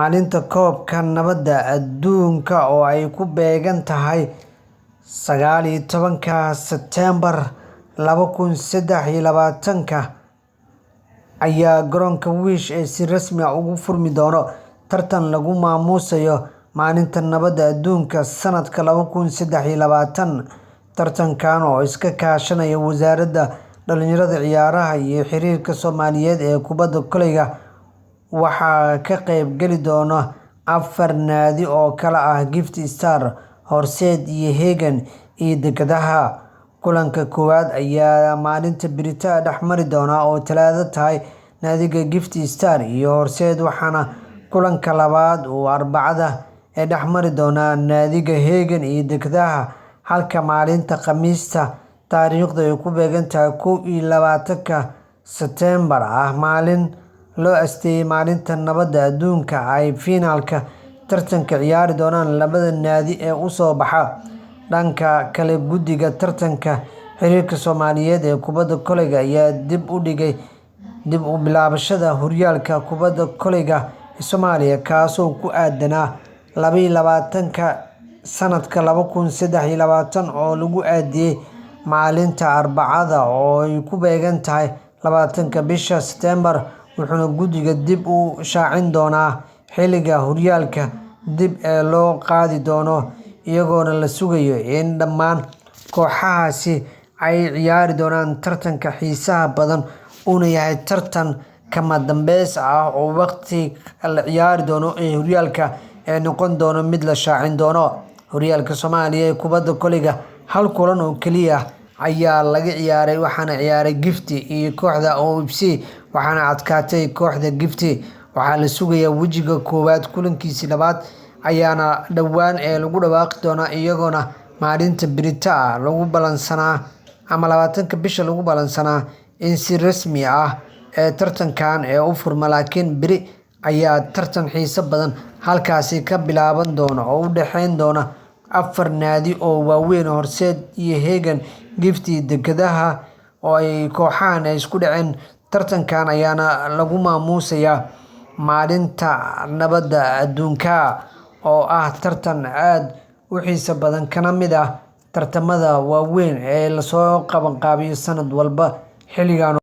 Maalinta Koobka Nabadda Adduunka oo ay ku beegan tahay 19 Sebtembar 2023 ayaa garoonka Wish si rasmi ah uga furmi doona tartan lagu maamuusayo Maalinta Nabadda Adduunka sanadka 2023. Tartankan oo iska kaashanaya Wasaaradda Dhallinyarada, Ciyaaraha iyo Xiriirka Soomaaliyeed ee Kubadda Kolayga waxaa ka qayb gali doona 4 naadi oo kala ah Gift Stars, Horseed iyo Hagan iyo Dekedaha. Kulanka koowaad ayaa maalinta berito dhex mari doona oo Talaado tahay naadiga Gift Stars iyo Horseed, waxaana kulanka labaad uu Arbacada dhex mari doona naadiga Hagan iyo Dekedaha, halka maalinta Khamiista taariikhdu ay ku beegan tahay 21 Sebtembar ah maalin loo asteeyay Maalinta Nabadda Adduunka ay finalka tartanka ciyaari doonaan labada naadi ee u soo baxa. Dhanka kale, guddiga tartanka Xiriirka Soomaaliyeed ee Kubadda Kolayga ayaa dib u dhigay dib u bilaabashada horyaalka kubadda kolayga Soomaaliya, kaasoo ku aadanaa 22 sanadka 2023 oo lagu aadiyay maalinta Arbacada oo ay ku beegan tahay 20 bisha Sebtembar, wuxuuna guddiga dib u shaacin doonaa xilliga horyaalka dib loo qaadi doono, iyagoona la sugayo in dhammaan kooxahaasi ay ciyaari doonaan tartanka xiisaha badan uuna yahay tartan kama dambeys ah oo waqti la ciyaari doono ee horyaalka noqon doono mid la shaacin doono. Horyaalka Soomaaliya ee Kubadda Kolayga hal kulan oo kaliya ayaa laga ciyaaray, waxaana ciyaaray Gift iyo kooxda OFC, waxaana adkaatay kooxda Gift. Waxaa la sugayaa wejiga koowaad kulankiisa labaad ayaana dhowaan lagu dhawaaqi doonaa, iyagoona maalinta berito lagu balansanaa ama 20 bisha lagu balansanaa in si rasmi ah tartankan u furmo. Laakiin beri ayaa tartan xiiso badan halkaasi ka bilaaban doona oo u dhexeyn doona 4 naadi oo waaweyn: Horseed iyo Hagan, Gift iyo Dekedaha, oo ay kooxahan isku dhaceen. Tartankan ayaana lagu maamuusayaa Maalinta Nabadda Adduunka, oo ah tartan aad u xiiso badan kana mid ah tartamada waaweyn ee lasoo qabanqaabiyo sanad walba xilligan.